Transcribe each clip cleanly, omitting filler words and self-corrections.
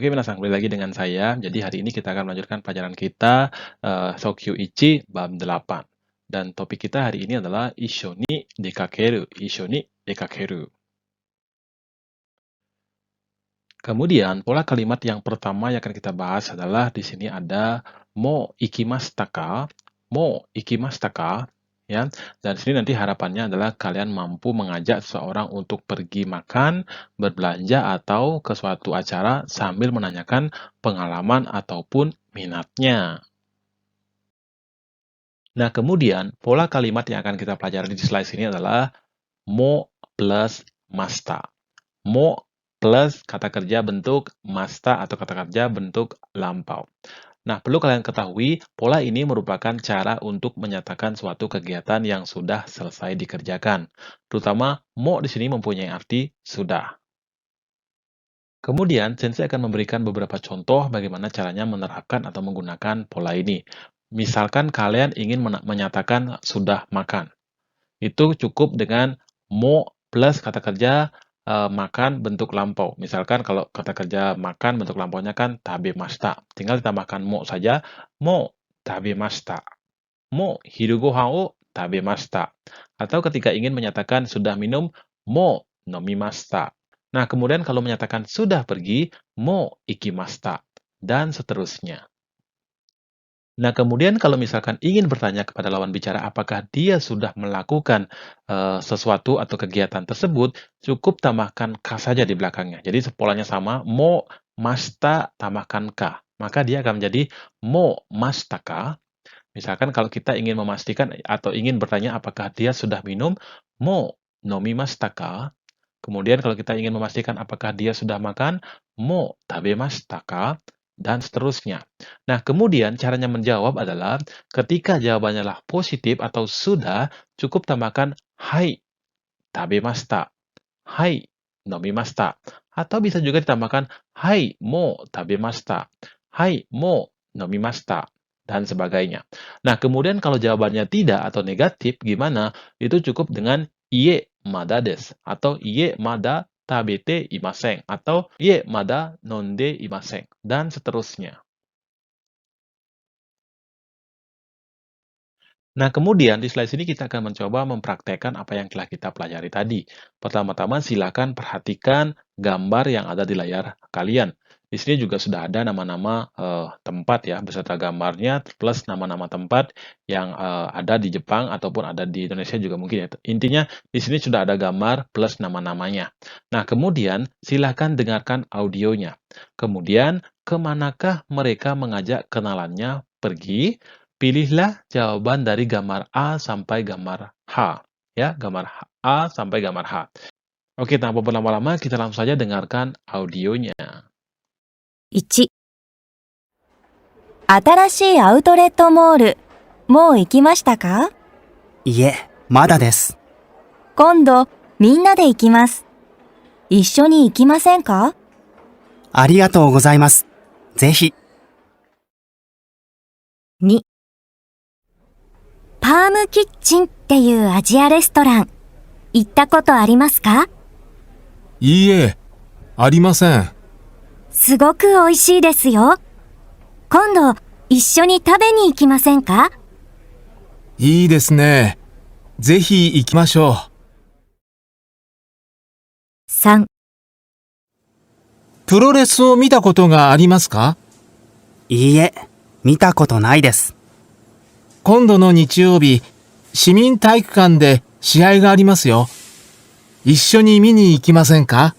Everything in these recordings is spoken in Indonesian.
Oke, minasan, kembali lagi dengan saya. Jadi hari ini kita akan melanjutkan pelajaran kita, Sokyu Ichi bab 8. Dan topik kita hari ini adalah Issho ni dekakeru. Issho ni dekakeru. Kemudian, pola kalimat yang pertama yang akan kita bahas adalah di sini ada mo ikimashita ka? Mo ikimashita ka? Ya. Dan di sini nanti harapannya adalah kalian mampu mengajak seseorang untuk pergi makan, berbelanja, atau ke suatu acara sambil menanyakan pengalaman ataupun minatnya. Nah, kemudian pola kalimat yang akan kita pelajari di slide ini adalah mo plus masta. Mo plus kata kerja bentuk masta atau kata kerja bentuk lampau. Nah, perlu kalian ketahui, pola ini merupakan cara untuk menyatakan suatu kegiatan yang sudah selesai dikerjakan. Terutama, mo di sini mempunyai arti sudah. Kemudian, Sensei akan memberikan beberapa contoh bagaimana caranya menerapkan atau menggunakan pola ini. Misalkan kalian ingin menyatakan sudah makan. Itu cukup dengan mo plus kata kerja makan bentuk lampau. Misalkan kalau kata kerja makan bentuk lampaunya kan tabemashita. Tinggal ditambahkan mo saja. Mo tabemashita. Mo hiru gohan o tabemashita. Atau ketika ingin menyatakan sudah minum, mo nomimashita. Nah, kemudian kalau menyatakan sudah pergi, mo ikimashita. Dan seterusnya. Nah, kemudian kalau misalkan ingin bertanya kepada lawan bicara apakah dia sudah melakukan sesuatu atau kegiatan tersebut, cukup tambahkan ka saja di belakangnya. Jadi polanya sama, mo mashita tambahkan ka. Maka dia akan menjadi mo mashita ka. Misalkan kalau kita ingin memastikan atau ingin bertanya apakah dia sudah minum, mo nomimashita ka. Kemudian kalau kita ingin memastikan apakah dia sudah makan, mo tabemashita ka. Dan seterusnya. Nah, kemudian caranya menjawab adalah ketika jawabannya adalah positif atau sudah, cukup tambahkan hai tabemashita, hai nomimashita, atau bisa juga ditambahkan hai mo tabemashita, hai mo nomimashita, dan sebagainya. Nah, kemudian kalau jawabannya tidak atau negatif, gimana? Itu cukup dengan iye mada desu, atau iye mada tabete imasen, atau iye mada nonde imasen, dan seterusnya. Nah, kemudian di slide sini kita akan mencoba mempraktekkan apa yang telah kita pelajari tadi. Pertama-tama, silakan perhatikan gambar yang ada di layar kalian. Di sini juga sudah ada nama-nama tempat ya, beserta gambarnya, plus nama-nama tempat yang ada di Jepang ataupun ada di Indonesia juga mungkin ya. Intinya, di sini sudah ada gambar plus nama-namanya. Nah, kemudian silakan dengarkan audionya. Kemudian, kemanakah mereka mengajak kenalannya pergi? Pilihlah jawaban dari gambar A sampai gambar H. Ya, gambar A sampai gambar H. Oke, tanpa berlama-lama, kita langsung saja dengarkan audionya. 1、新しいアウトレットモール、もう行きましたか？いえ、まだです。今度、みんなで行きます。一緒に行きませんか？ありがとうございます。ぜひ。2、パームキッチンっていうアジアレストラン、行ったことありますか？いいえ、ありません。すごく美味しいですよ。今度、一緒に食べに行きませんか？いいですね。ぜひ行きましょう。3、プロレスを見たことがありますか？いいえ、見たことないです。今度の日曜日、市民体育館で試合がありますよ。一緒に見に行きませんか？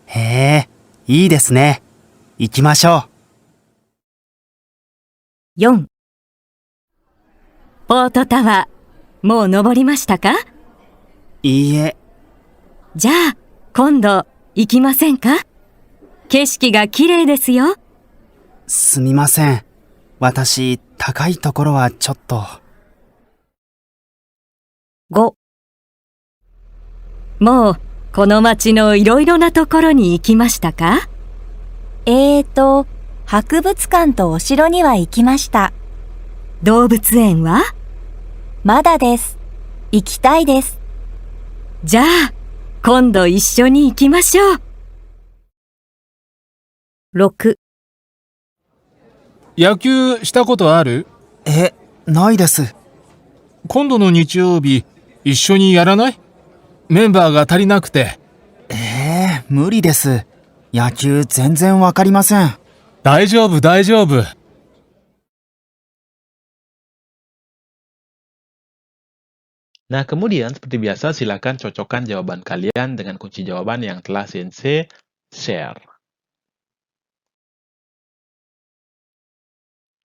へえ、いいですね。行きましょう。4、ポートタワー、もう登りましたか？いいえ、じゃあ、今度、行きませんか？景色が綺麗ですよ。すみません。私、高いところはちょっと。5、もう、この街のいろいろなところに行きましたか？博物館とお城には行きました。動物園は？まだです。行きたいです。じゃあ、今度一緒に行きましょう。6、野球したことある？ないです。今度の日曜日、一緒にやらない？メンバーが足りなくて。無理です。野球全然わかりません。大丈夫、大丈夫。Nah, kemudian seperti biasa silakan cocokkan jawaban kalian dengan kunci jawaban yang telah Sensei share.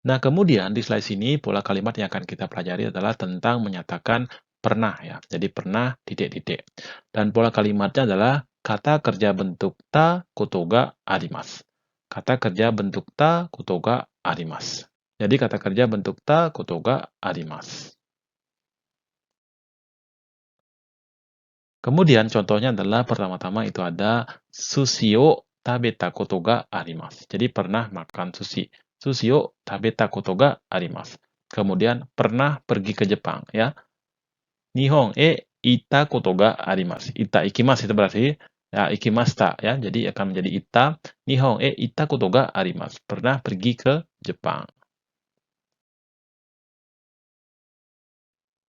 Nah, kemudian di slide sini pola kalimat yang akan kita pelajari adalah tentang menyatakan pernah ya. Jadi pernah titik-titik. Dan pola kalimatnya adalah kata kerja bentuk ta koto ga arimasu. Kata kerja bentuk ta koto ga arimasu. Jadi kata kerja bentuk ta koto ga arimasu. Kemudian contohnya adalah pertama-tama itu ada sushi o tabeta koto ga arimasu. Jadi pernah makan sushi. Sushi o tabeta koto ga arimasu. Kemudian pernah pergi ke Jepang ya. Nihon e ita koto ga arimasu. Ita ikimasu itu berarti ya ikimasta ya. Jadi akan menjadi ita. Nihon e ita koto ga arimasu. Pernah pergi ke Jepang.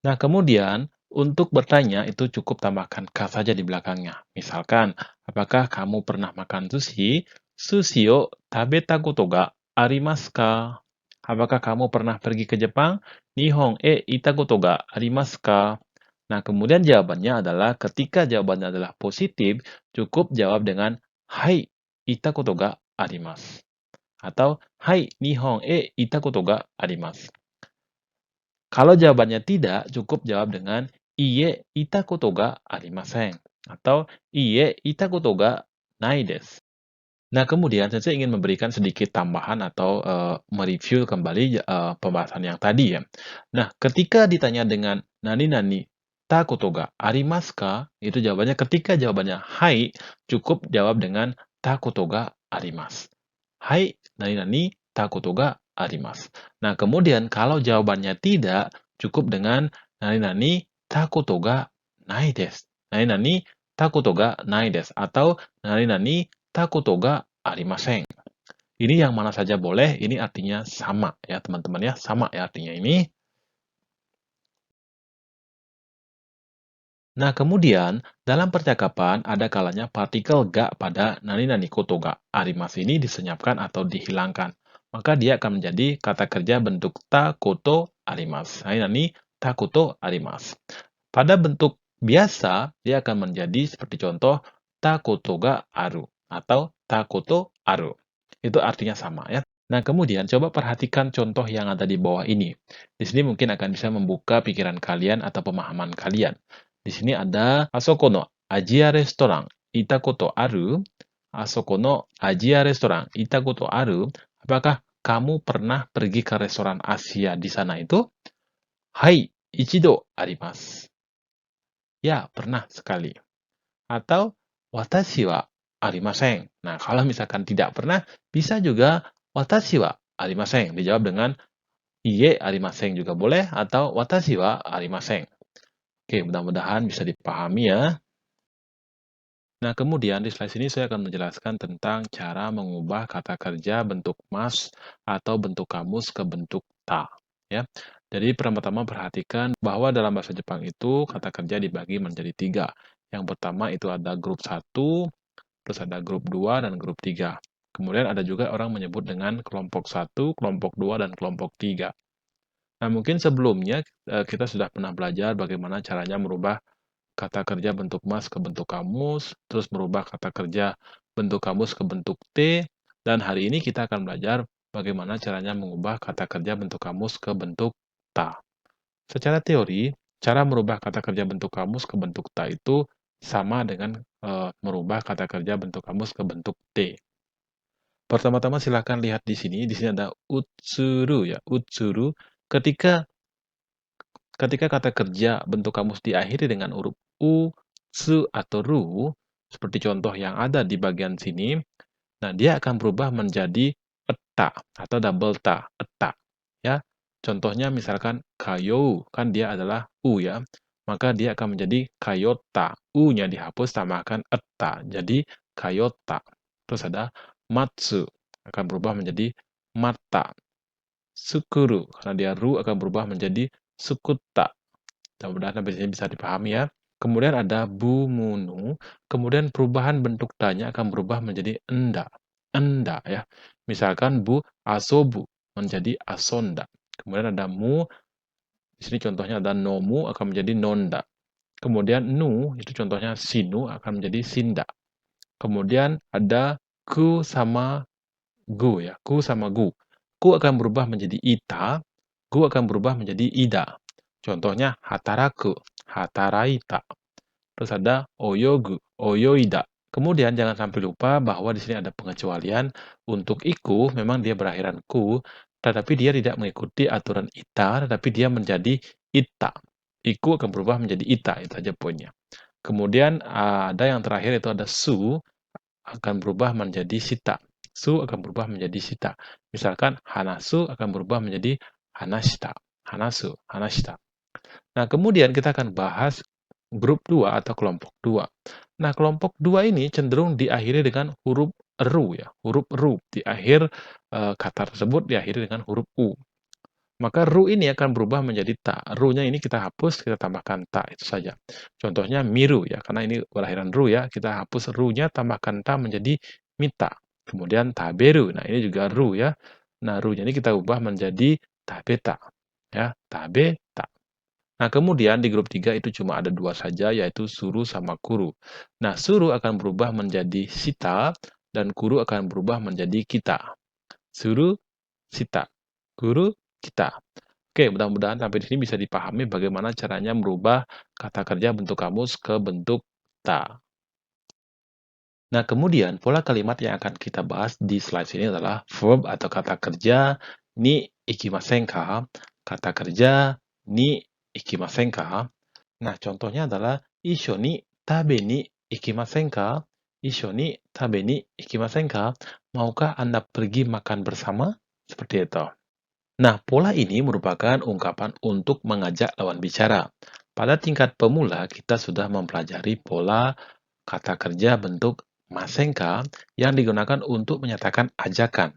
Nah, kemudian untuk bertanya itu cukup tambahkan ka saja di belakangnya. Misalkan, apakah kamu pernah makan sushi? Sushi o tabeta koto ga arimasu ka? Apakah kamu pernah pergi ke Jepang? Nihon e ita koto ga arimasu ka? Nah, kemudian jawabannya adalah ketika jawabannya adalah positif, cukup jawab dengan hai, ita koto ga arimasu. Atau hai, nihon e ita koto ga arimasu. Kalau jawabannya tidak, cukup jawab dengan iie ita koto ga arimasen atau iie ita koto ga nai desu. Nah, kemudian saya ingin memberikan sedikit tambahan atau mereview kembali pembahasan yang tadi ya. Nah, ketika ditanya dengan nani-nani ta koto ga arimasu ka? Itu jawabannya ketika jawabannya hai, cukup jawab dengan ta koto ga arimasu. Hai, nani-nani ta koto ga arimasu. Nah, kemudian kalau jawabannya tidak, cukup dengan nani-nani ta koto ga nai desu. Nani-nani ta koto ga nai desu atau nani-nani ta koto ga arimasen. Ini yang mana saja boleh, ini artinya sama ya teman-teman ya, sama ya artinya ini. Nah, kemudian dalam percakapan ada kalanya partikel ga pada nani-nani koto ga arimasu ini disenyapkan atau dihilangkan. Maka dia akan menjadi kata kerja bentuk ta koto arimasu. Nani-nani ta koto arimasu. Pada bentuk biasa, dia akan menjadi seperti contoh ta koto ga aru atau ta koto aru. Itu artinya sama ya. Nah, kemudian coba perhatikan contoh yang ada di bawah ini. Di sini mungkin akan bisa membuka pikiran kalian atau pemahaman kalian. Di sini ada asoko no Asia restoran ita koto aru? Asoko no Asia restoran ita koto aru? Apakah kamu pernah pergi ke restoran Asia di sana itu? Hai, ichido arimasu. Ya, pernah sekali. Atau watashi wa arimasen. Nah, kalau misalkan tidak pernah, bisa juga watashi wa arimasen. Dijawab dengan iye arimasen juga boleh atau watashi wa arimasen. Oke, mudah-mudahan bisa dipahami ya. Nah, kemudian di slide ini saya akan menjelaskan tentang cara mengubah kata kerja bentuk mas atau bentuk kamus ke bentuk ta. Ya. Jadi pertama-tama perhatikan bahwa dalam bahasa Jepang itu kata kerja dibagi menjadi 3. Yang pertama itu ada grup 1, terus ada grup 2, dan grup 3. Kemudian ada juga orang menyebut dengan kelompok 1, kelompok 2, dan kelompok 3. Nah, mungkin sebelumnya kita sudah pernah belajar bagaimana caranya merubah kata kerja bentuk mas ke bentuk kamus, terus merubah kata kerja bentuk kamus ke bentuk T, dan hari ini kita akan belajar bagaimana caranya mengubah kata kerja bentuk kamus ke bentuk ta. Secara teori, cara merubah kata kerja bentuk kamus ke bentuk ta itu sama dengan merubah kata kerja bentuk kamus ke bentuk T. Pertama-tama silahkan lihat di sini ada utsuru ya, utsuru. Ketika kata kerja bentuk kamus diakhiri dengan huruf u, su, atau ru, seperti contoh yang ada di bagian sini, nah dia akan berubah menjadi eta atau double ta, eta. Ya, contohnya misalkan kayo, kan dia adalah u ya, maka dia akan menjadi kayota. U-nya dihapus tambahkan eta, jadi kayota. Terus ada matsu. akan berubah menjadi mata. Sukuru, karena dia ru akan berubah menjadi sukutta. Mudah-mudahan sampai sini bisa dipahami ya. Kemudian ada bumunu, kemudian perubahan bentuk danya akan berubah menjadi enda. Enda ya. Misalkan bu asobu menjadi asonda. Kemudian ada mu, di sini contohnya ada nomu akan menjadi nonda. Kemudian nu, itu contohnya sinu akan menjadi sinda. Kemudian ada ku sama gu ya, ku sama gu. Ku akan berubah menjadi ita, gu akan berubah menjadi ida. Contohnya hataraku, hataraita. Terus ada oyogu, oyoida. Kemudian jangan sampai lupa bahwa di sini ada pengecualian untuk iku, memang dia berakhiran ku, tetapi dia tidak mengikuti aturan ita, tetapi dia menjadi ita. Iku akan berubah menjadi ita, itu aja poinnya. Kemudian ada yang terakhir itu ada su, akan berubah menjadi sita. Su akan berubah menjadi sita. Misalkan hanasu akan berubah menjadi hanashita. Hanasu, hanashita. Nah, kemudian kita akan bahas grup 2 atau kelompok 2. Nah, kelompok 2 ini cenderung diakhiri dengan huruf ru ya, huruf ru. Di akhir kata tersebut diakhiri dengan huruf u. Maka ru ini akan berubah menjadi ta. Ru-nya ini kita hapus, kita tambahkan ta, itu saja. Contohnya miru ya, karena ini berakhiran ru ya, kita hapus ru-nya, tambahkan ta menjadi mita. Kemudian taberu, nah ini juga ru ya. Nah, ru-nya ini kita ubah menjadi tabeta. Ya, tabeta. Nah, kemudian di grup 3 itu cuma ada 2 saja, yaitu suru sama kuru. Nah, suru akan berubah menjadi sita, dan kuru akan berubah menjadi kita. Suru, sita. Kuru, kita. Oke, mudah-mudahan sampai di sini bisa dipahami bagaimana caranya merubah kata kerja bentuk kamus ke bentuk ta. Nah, kemudian pola kalimat yang akan kita bahas di slide ini adalah verb atau kata kerja ni ikimasen ka, kata kerja ni ikimasen ka. Nah, contohnya adalah isho ni tabe ni ikimasen ka? Isho ni tabe ni ikimasen ka? Maukah Anda pergi makan bersama? Seperti itu. Nah, pola ini merupakan ungkapan untuk mengajak lawan bicara. Pada tingkat pemula, kita sudah mempelajari pola kata kerja bentuk masenka yang digunakan untuk menyatakan ajakan.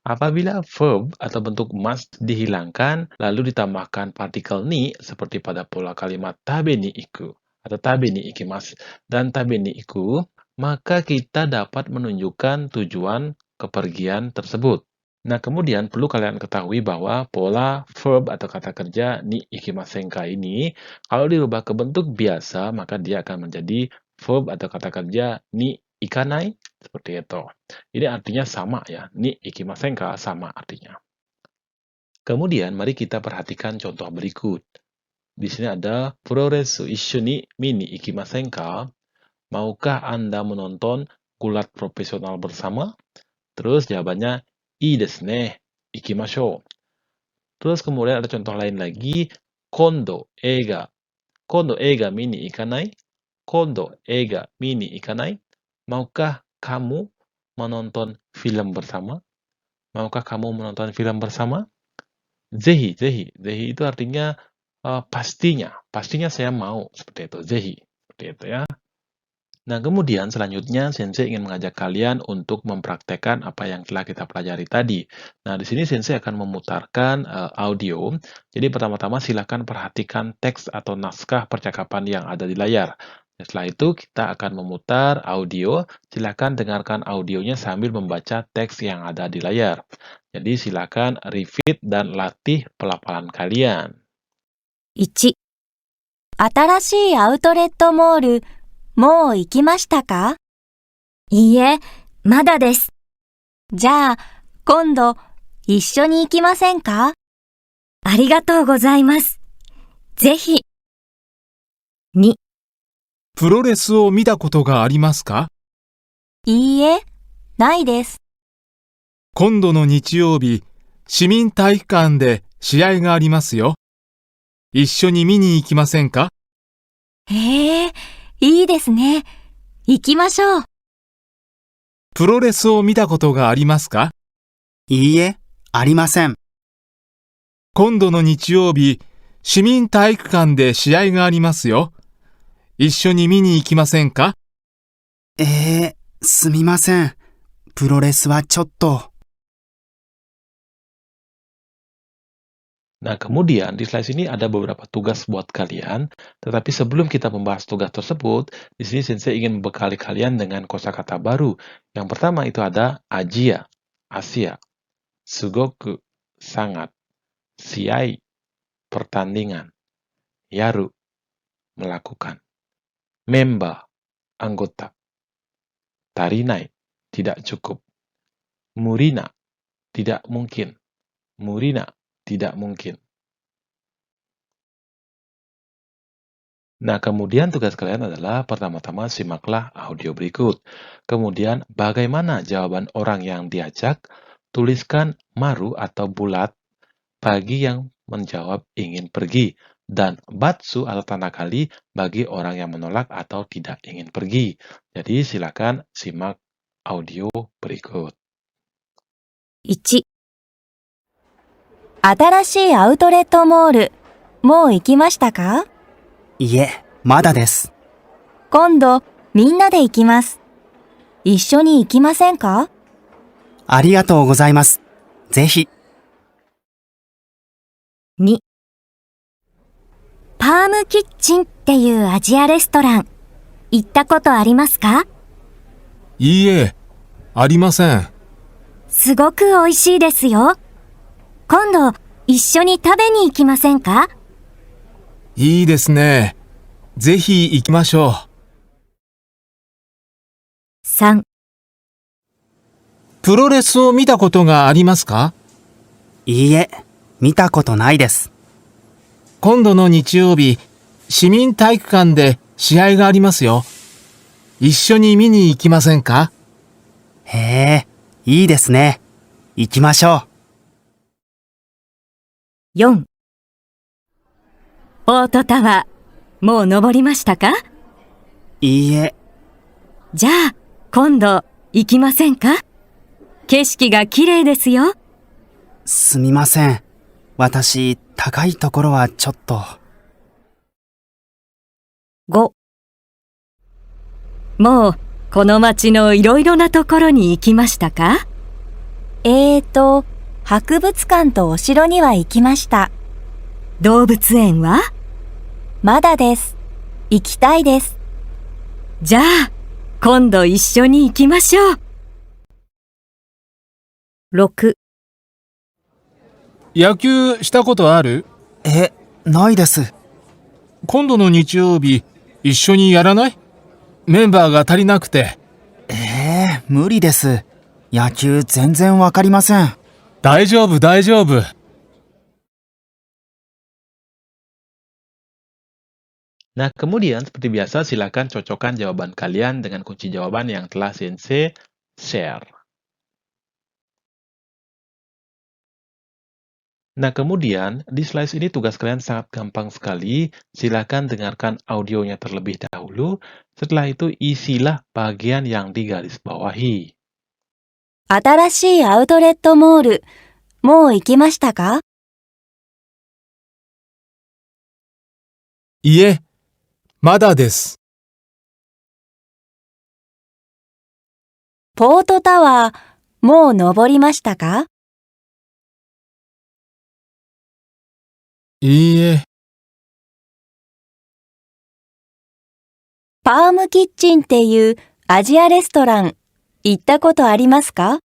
Apabila verb atau bentuk mas dihilangkan, lalu ditambahkan partikel ni, seperti pada pola kalimat tabe ni iku, atau tabe ni ikimasu, dan tabe ni iku, maka kita dapat menunjukkan tujuan kepergian tersebut. Nah, kemudian perlu kalian ketahui bahwa pola verb atau kata kerja ni ikimasenka ini, kalau dirubah ke bentuk biasa, maka dia akan menjadi verb atau kata kerja ni ikanai, seperti itu. Ini artinya sama ya, ni ikimasenka sama artinya. Kemudian, mari kita perhatikan contoh berikut. Di sini ada puroresu issho ni mini ikimasenka. Maukah Anda menonton gulat profesional bersama? Terus jawabannya, ii desu ne, ikimashou. Terus kemudian ada contoh lain lagi, kondo eiga mini ikanai? Kondo eiga mini ikanai? Maukah kamu menonton film bersama? Maukah kamu menonton film bersama? Zehi itu artinya pastinya saya mau, seperti itu, zehi, seperti itu ya. Nah, kemudian selanjutnya Sensei ingin mengajak kalian untuk mempraktekkan apa yang telah kita pelajari tadi. Nah, di sini Sensei akan memutarkan audio. Jadi pertama-tama silakan perhatikan teks atau naskah percakapan yang ada di layar. Setelah itu kita akan memutar audio. Silakan dengarkan audionya sambil membaca teks yang ada di layar. Jadi silakan repeat dan latih pelafalan kalian. 1. 新しいアウトレットモール、もう行きましたか？いいえ、まだです。じゃあ、今度、一緒に行きませんか？ありがとうございます。ぜひ。2、プロレスを見たことがありますか？いいえ、ないです。今度の日曜日、市民体育館で試合がありますよ。一緒に見に行きませんか？へえ、いいですね。行きましょう。プロレスを見たことがありますか？いいえ、ありません。今度の日曜日、市民体育館で試合がありますよ。一緒に見に行きませんか？すみません。プロレスはちょっと。Nah, kemudian di slide ini ada beberapa tugas buat kalian, tetapi sebelum kita membahas tugas tersebut, di sini Sensei ingin membekali kalian dengan kosakata baru. Yang pertama itu ada Asia, Asia, Sugoku, sangat, Siai, pertandingan, Yaru, melakukan, Memba, anggota, Tarinai, tidak cukup, Murina, tidak mungkin, Murina, tidak mungkin. Nah, kemudian tugas kalian adalah pertama-tama simaklah audio berikut. Kemudian, bagaimana jawaban orang yang diajak? Tuliskan maru atau bulat bagi yang menjawab ingin pergi, dan batsu atau tanda kali bagi orang yang menolak atau tidak ingin pergi. Jadi, silakan simak audio berikut. 1、新しいアウトレットモール、もう行きましたか？いえ、まだです。今度、みんなで行きます。一緒に行きませんか？ありがとうございます。ぜひ。2、パームキッチンっていうアジアレストラン、行ったことありますか？いいえ、ありません。すごく美味しいですよ。今度、一緒に食べに行きませんか？いいですね。ぜひ行きましょう。3、プロレスを見たことがありますか？いいえ、見たことないです。今度の日曜日、市民体育館で試合がありますよ。一緒に見に行きませんか？へえ、いいですね。行きましょう。4、オートタワー、もう登りましたか？いいえ、じゃあ、今度、行きませんか？景色が綺麗ですよ。すみません。私、高いところはちょっと。5、もう、この街のいろいろなところに行きましたか？博物館とお城には行きました。動物園は？まだです。行きたいです。じゃあ、今度一緒に行きましょう。6、野球したことある？ないです。今度の日曜日、一緒にやらない？メンバーが足りなくて。無理です。野球全然わかりません。大丈夫、大丈夫。Nah, kemudian seperti biasa silakan cocokkan jawaban kalian dengan kunci jawaban yang telah Sensei share. Nah, kemudian di slide ini tugas kalian sangat gampang sekali. Silakan dengarkan audionya terlebih dahulu. Setelah itu isilah bagian yang digarisbawahi. 新しいアウトレットモール、もう行きましたか？いえ、まだです。ポートタワー、もう登りましたか？いいえ、パームキッチンっていうアジアレストラン、行ったことありますか？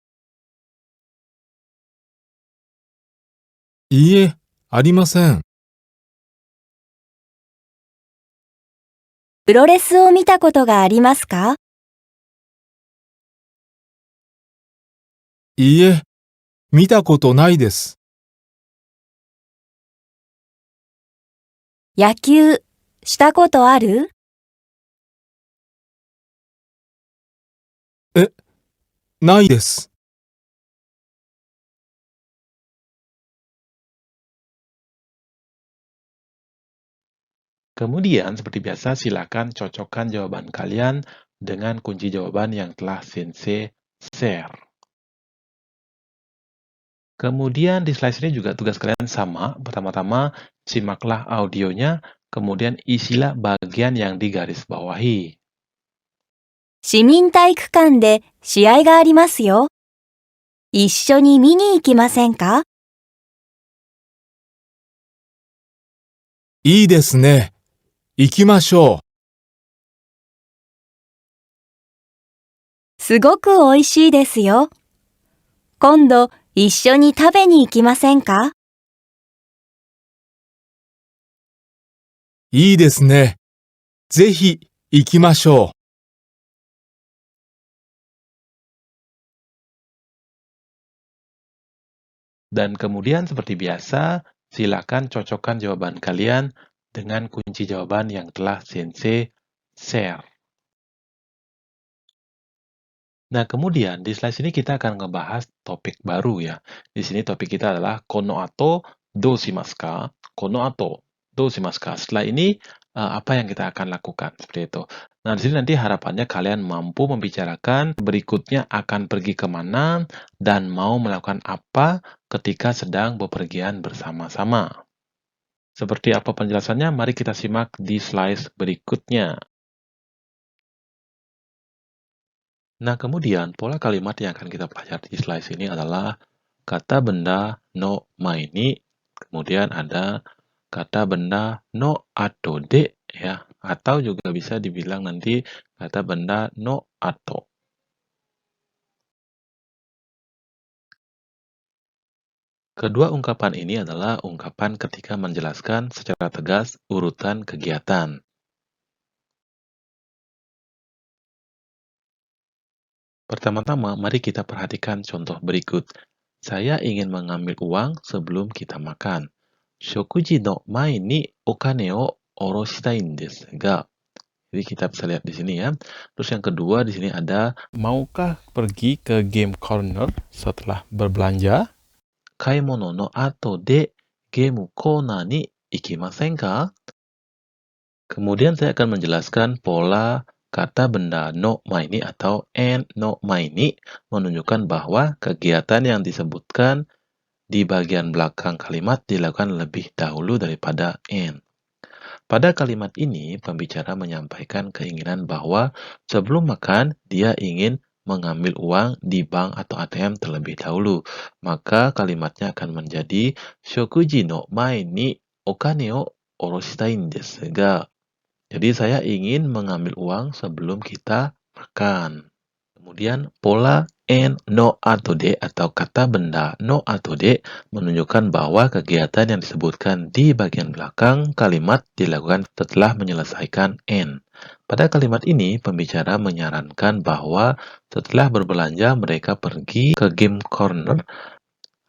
いいえ、ありません。プロレスを見たことがありますか？いいえ、見たことないです。野球、したことある？ないです。Kemudian, seperti biasa, silakan cocokkan jawaban kalian dengan kunci jawaban yang telah Sensei share. Kemudian di slide ini juga tugas kalian sama. Pertama-tama, simaklah audionya, kemudian isilah bagian yang digarisbawahi. 市民体育館で試合がありますよ。一緒に見に行きませんか？いいですね。行きましょすごく美味しいですよ。今度一緒に食べに行きませんか？う。いいですね。ぜひ行きましょう。Dan kemudian seperti biasa, silakan cocokkan jawaban kalian dengan kunci jawaban yang telah Sensei share. Nah, kemudian di slide ini kita akan ngebahas topik baru ya. Di sini topik kita adalah kono ato doshimasu ka? Kono ato doshimasu ka? Setelah ini apa yang kita akan lakukan? Seperti itu. Nah, di sini nanti harapannya kalian mampu membicarakan berikutnya akan pergi kemana dan mau melakukan apa ketika sedang bepergian bersama-sama. Seperti apa penjelasannya? Mari kita simak di slide berikutnya. Nah, kemudian pola kalimat yang akan kita pelajari di slide ini adalah kata benda no maini, kemudian ada kata benda no ato de, ya, atau juga bisa dibilang nanti kata benda no ato. Kedua ungkapan ini adalah ungkapan ketika menjelaskan secara tegas urutan kegiatan. Pertama-tama, mari kita perhatikan contoh berikut. Saya ingin mengambil uang sebelum kita makan. Shokuji no mai ni okane o oroshitain desu ga. Jadi kita bisa lihat di sini ya. Terus yang kedua di sini ada maukah pergi ke game corner setelah berbelanja? Kaimono no ato de game corner ni ikimasen ka? Kemudian saya akan menjelaskan pola kata benda no maini atau en no maini menunjukkan bahwa kegiatan yang disebutkan di bagian belakang kalimat dilakukan lebih dahulu daripada en. Pada kalimat ini, pembicara menyampaikan keinginan bahwa sebelum makan, dia ingin mengambil uang di bank atau ATM terlebih dahulu. Maka kalimatnya akan menjadi shokuji no mai ni okane o oroshitain desu ga. Jadi saya ingin mengambil uang sebelum kita makan. Kemudian pola en no ato de atau kata benda no ato de menunjukkan bahwa kegiatan yang disebutkan di bagian belakang kalimat dilakukan setelah menyelesaikan en. Pada kalimat ini, pembicara menyarankan bahwa setelah berbelanja mereka pergi ke game corner.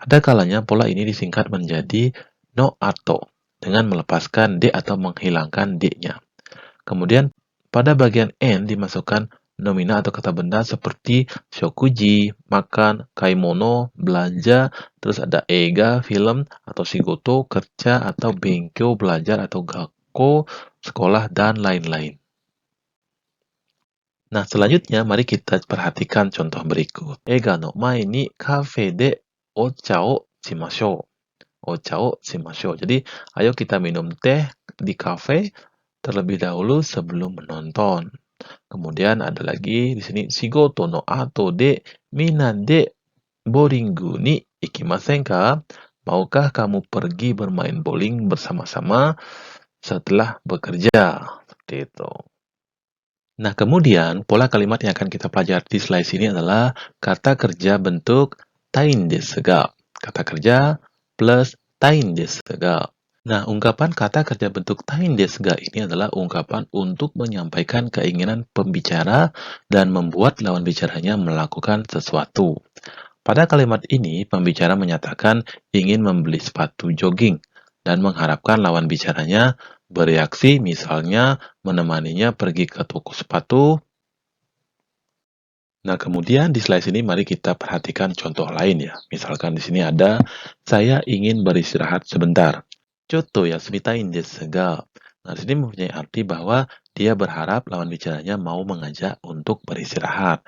Ada kalanya pola ini disingkat menjadi no ato dengan melepaskan de atau menghilangkan de-nya. Kemudian pada bagian en dimasukkan nomina atau kata benda seperti shokuji, makan, kaimono, belanja, terus ada eiga, film, atau shigoto, kerja, atau benkyo, belajar, atau gakko, sekolah, dan lain-lain. Nah, selanjutnya mari kita perhatikan contoh berikut. Eiga no mae ni kafe de ocha o shimashou. Ocha o shimashou. Jadi, ayo kita minum teh di kafe terlebih dahulu sebelum menonton. Kemudian ada lagi di sini shigoto no ato de minna de bowlingu ni ikimasen ka? Maukah kamu pergi bermain bowling bersama-sama setelah bekerja? Seperti itu. Nah, kemudian pola kalimat yang akan kita pelajari di slide ini adalah kata kerja bentuk tain desu ga. Kata kerja plus tain desu ga. Nah, ungkapan kata kerja bentuk tain desu ga ini adalah ungkapan untuk menyampaikan keinginan pembicara dan membuat lawan bicaranya melakukan sesuatu. Pada kalimat ini, pembicara menyatakan ingin membeli sepatu jogging dan mengharapkan lawan bicaranya bereaksi, misalnya menemaninya pergi ke toko sepatu. Nah, kemudian di slide ini mari kita perhatikan contoh lain ya. Misalkan di sini ada, saya ingin beristirahat sebentar. Choto yasumitain desu ga. Nah, di sini mempunyai arti bahwa dia berharap lawan bicaranya mau mengajak untuk beristirahat.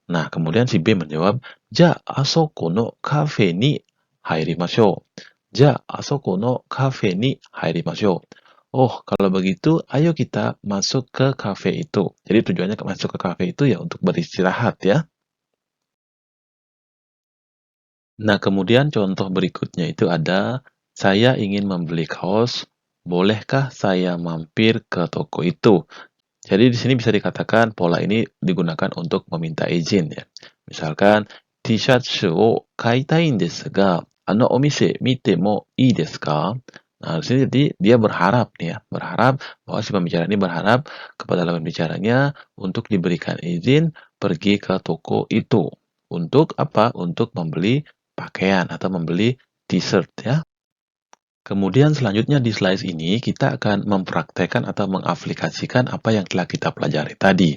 Nah, kemudian si B menjawab, ja asoko no kafe ni hairimashou. Ja asoko no kafe ni hairimashou. Oh, kalau begitu, ayo kita masuk ke kafe itu. Jadi tujuannya masuk ke kafe itu ya untuk beristirahat ya. Nah, kemudian contoh berikutnya itu ada, saya ingin membeli kaos bolehkah saya mampir ke toko itu? Jadi di sini bisa dikatakan pola ini digunakan untuk meminta izin ya. Misalkan T-shirtを買いたいんですが、お店見てもいいですか? Nah, di sini jadi dia berharap nih ya, berharap bahwa si pembicara ini berharap kepada lawan bicaranya untuk diberikan izin pergi ke toko itu. Untuk apa? Untuk membeli pakaian atau membeli t-shirt ya. Kemudian selanjutnya di slide ini kita akan mempraktekkan atau mengaplikasikan apa yang telah kita pelajari tadi.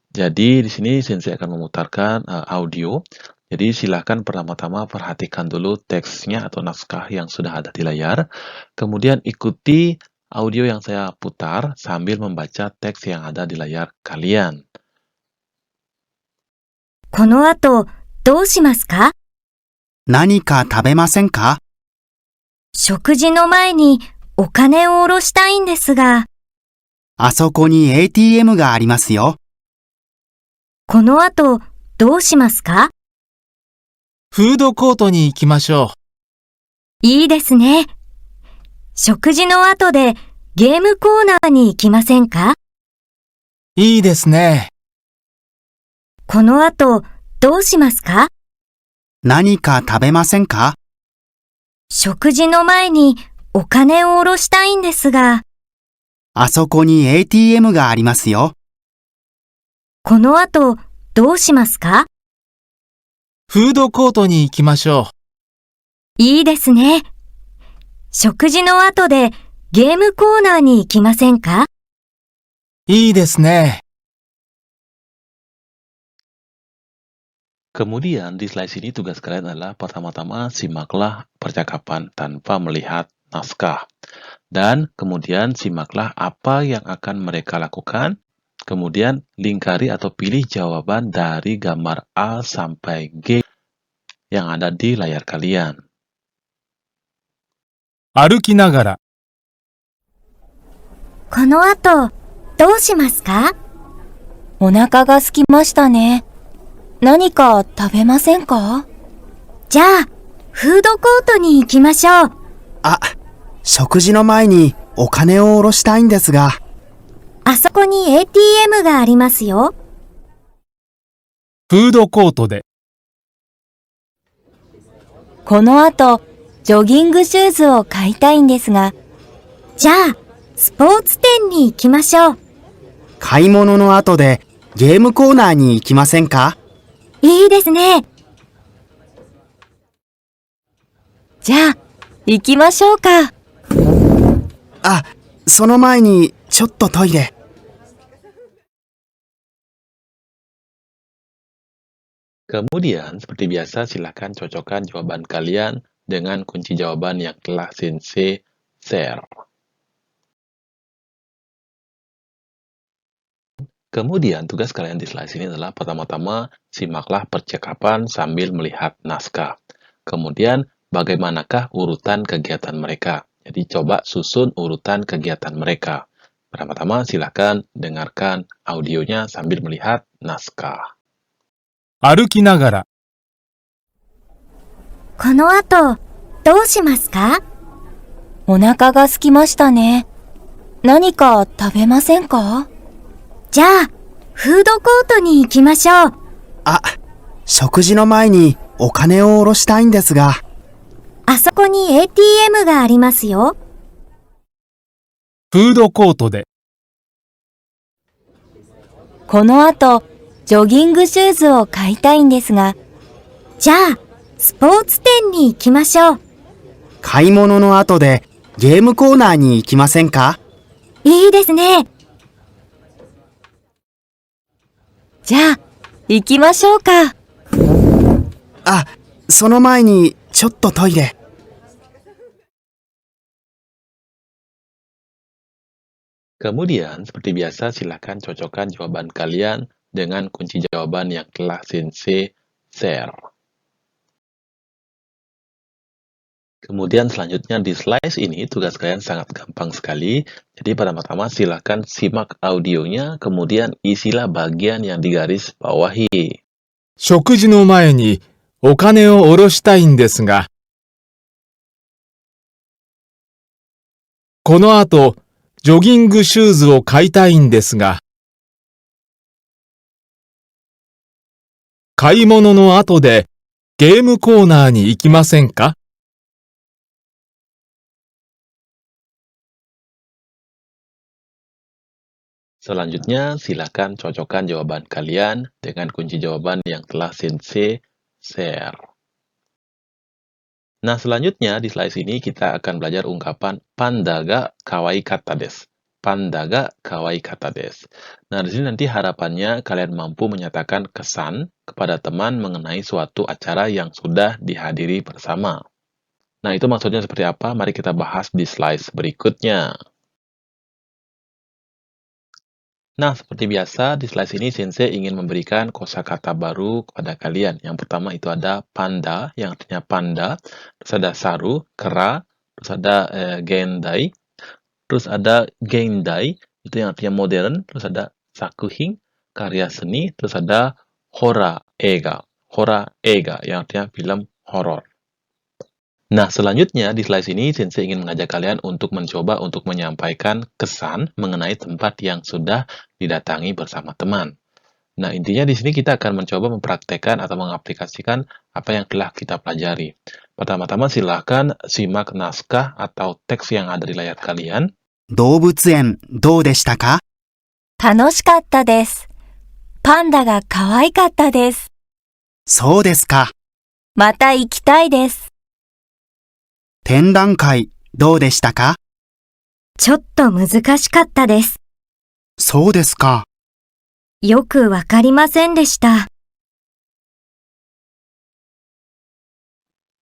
Jadi di sini Sensei akan memutarkan audio. Jadi silakan pertama-tama perhatikan dulu teksnya atau naskah yang sudah ada di layar. Kemudian ikuti audio yang saya putar sambil membaca teks yang ada di layar kalian. この後、どうしますか？何か食べませんか？食事の前にお金を下ろしたいんですが、あそこに ATM がありますよ。この後どうしますか？フードコートに行きましょう。いいですね。食事の後でゲームコーナーに行きませんか？いいですね。この後どうしますか？何か食べませんか？食事の前にお金を下ろしたいんですが、あそこに ATM がありますよ。この後どうしますか？フードコートに行きましょう。いいですね。食事の後でゲームコーナーに行きませんか？いいですね。Kemudian di slide ini tugas kalian adalah pertama-tama simaklah percakapan tanpa melihat naskah. Dan kemudian simaklah apa yang akan mereka lakukan. Kemudian lingkari atau pilih jawaban dari gambar A sampai G yang ada di layar kalian. 歩きながら、この後どうしますか？お腹が空きましたね。何か食べませんか？じゃあ、フードコートに行きましょう。あ、食事の前にお金を下ろしたいんですが。あそこに ATM がありますよ。フードコートで、この後、ジョギングシューズを買いたいんですが。じゃあ、スポーツ店に行きましょう。買い物の後でゲームコーナーに行きませんか？いいですね。じゃあ、行きましょうか。あ、その前にちょっとトイレ。Kemudian, seperti biasa, silakan cocokkan jawaban kalian dengan kunci jawaban yang telah Sensei share. Kemudian, tugas kalian di slide ini adalah pertama-tama simaklah percakapan sambil melihat naskah. Kemudian, bagaimanakah urutan kegiatan mereka? Jadi, coba susun urutan kegiatan mereka. Pertama-tama, silakan dengarkan audionya sambil melihat naskah. 歩きながら、この後、どうしますか？お腹が空きましたね。何か食べませんか？じゃあ、フードコートに行きましょう。あ、食事の前にお金を下ろしたいんですが。あそこに ATM がありますよ。フードコートで、この後、ジョギングシューズを買いたいんですが。じゃあ、スポーツ店に行きましょう。買い物の後でゲームコーナーに行きませんか？いいですね。じゃあ、行きましょうか。あ、その前にちょっとトイレ。Kemudian, seperti biasa, silakan cocokkan jawaban kalian dengan kunci jawaban yang telah Sensei share. Kemudian selanjutnya di slide ini tugas kalian sangat gampang sekali. Jadi pertama-tama silakan simak audionya, kemudian isilah bagian yang digaris bawahi. 食事の前にお金を下ろしたいんですが。この後、ジョギングシューズを買いたいんですが、買い物の後でゲームコーナーに行きませんか？ Selanjutnya, silakan cocokkan jawaban kalian dengan kunci jawaban yang telah Sensei share. Nah, selanjutnya di slide ini kita akan belajar ungkapan panda ga kawaii katta desu. Panda ga kawaii katta desu. Nah, di sini nanti harapannya kalian mampu menyatakan kesan kepada teman mengenai suatu acara yang sudah dihadiri bersama. Nah, itu maksudnya seperti apa? Mari kita bahas di slide berikutnya. Nah, seperti biasa, di slide ini Sensei ingin memberikan kosakata baru kepada kalian. Yang pertama itu ada panda, yang artinya panda. Terus ada saru, kera. Terus ada gendai. Terus ada gendai, itu yang artinya modern. Terus ada sakuhin, karya seni. Terus ada hora ega. Hora ega, yang artinya film horor. Nah, selanjutnya di slide ini Sensei ingin mengajak kalian untuk mencoba untuk menyampaikan kesan mengenai tempat yang sudah didatangi bersama teman. Nah, intinya di sini kita akan mencoba mempraktekkan atau mengaplikasikan apa yang telah kita pelajari. Pertama-tama silahkan simak naskah atau teks yang ada di layar kalian. 動物園どうでしたか？楽しかったです。パンダが可愛かったです。そうですか。また行きたいです。展覧会どうでしたか？ちょっと難しかったです。そうですか。よくわかりませんでした。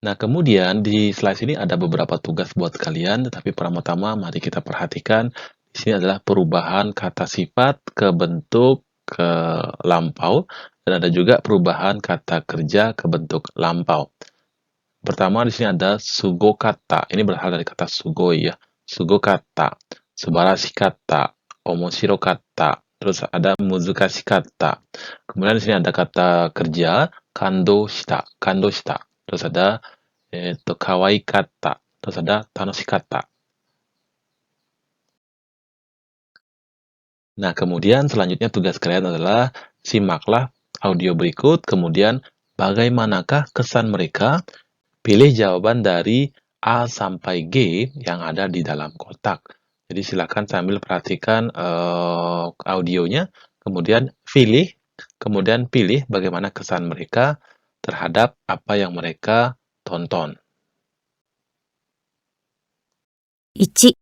Nah, kemudian di slide ini ada beberapa tugas buat kalian, tetapi pertama-tama mari kita perhatikan di sini adalah perubahan kata sifat ke bentuk ke lampau dan ada juga perubahan kata kerja ke bentuk lampau. Pertama di sini ada sugokata. Ini berasal dari kata sugoi ya. Sugokata, subarashi kata, omoshiro kata. Terus ada muzukashi kata. Kemudian di sini ada kata kerja kando shita, kando shita. Terus ada kawaii kata. Terus ada tanoshi kata. Nah, kemudian selanjutnya tugas kalian adalah simaklah audio berikut, kemudian bagaimanakah kesan mereka. Pilih jawaban dari A sampai G yang ada di dalam kotak. Jadi silakan sambil perhatikan audionya, kemudian pilih bagaimana kesan mereka terhadap apa yang mereka tonton. 1、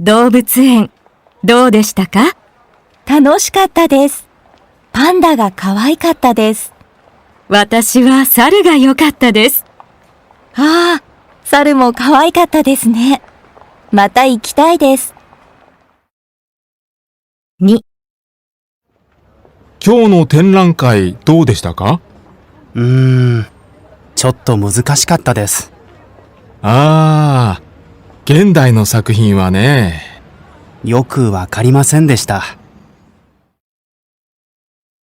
動物園、どうでしたか？楽しかったです。パンダが可愛かったです。私は猿が良かったです。ああ、猿も可愛かったですね。また行きたいです。2、今日の展覧会どうでしたか？ちょっと難しかったです。ああ、現代の作品はね。よくわかりませんでした。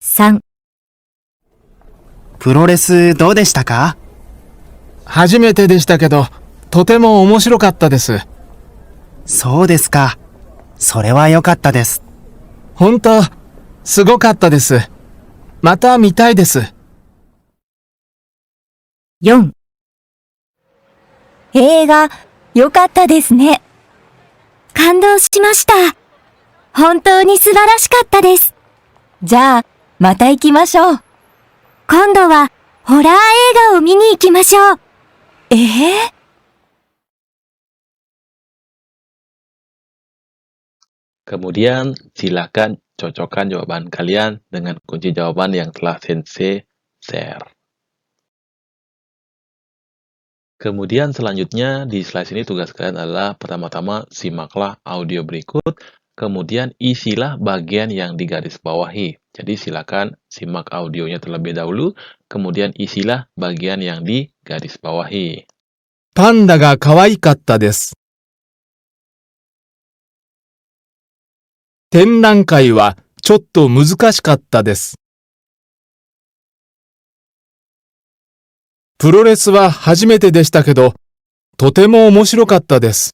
3、プロレスどうでしたか？初めてでしたけど、とても面白かったです。そうですか。それは良かったです。本当、すごかったです。また見たいです。4、映画、良かったですね。感動しました。本当に素晴らしかったです。じゃあ、また行きましょう。今度は、ホラー映画を見に行きましょう。Kemudian, silakan cocokkan jawaban kalian dengan kunci jawaban yang telah Sensei share. Kemudian selanjutnya di slide ini tugas kalian adalah pertama-tama simaklah audio berikut, kemudian isilah bagian yang digarisbawahi. Jadi silakan simak audionya terlebih dahulu, kemudian isilah bagian yang digarisbawahi. パンダが可愛かったです。展覧会はちょっと難しかったです。プロレスは初めてでしたけど、とても面白かったです。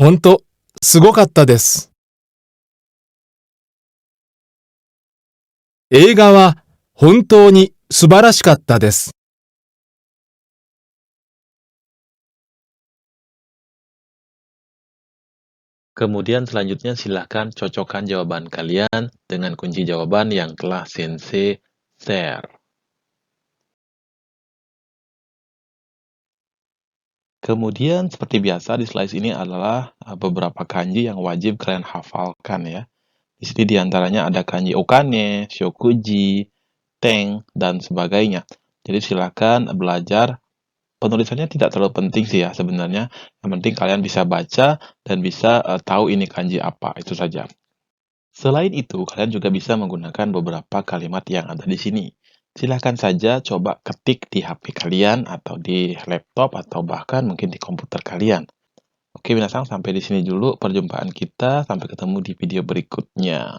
ほんと、すごかったです。映画は本当に素晴らしかったです。Kemudian selanjutnya silahkan cocokkan jawaban kalian dengan kunci jawaban yang telah Sensei share. Kemudian seperti biasa di slide ini adalah beberapa kanji yang wajib kalian hafalkan ya. Di sini diantaranya ada kanji okane, shokuji, teng, dan sebagainya. Jadi silakan belajar. Penulisannya tidak terlalu penting sih ya sebenarnya. Yang penting kalian bisa baca dan bisa tahu ini kanji apa, itu saja. Selain itu, kalian juga bisa menggunakan beberapa kalimat yang ada di sini. Silahkan saja coba ketik di HP kalian atau di laptop atau bahkan mungkin di komputer kalian. Oke, minasang, sampai di sini dulu perjumpaan kita. Sampai ketemu di video berikutnya.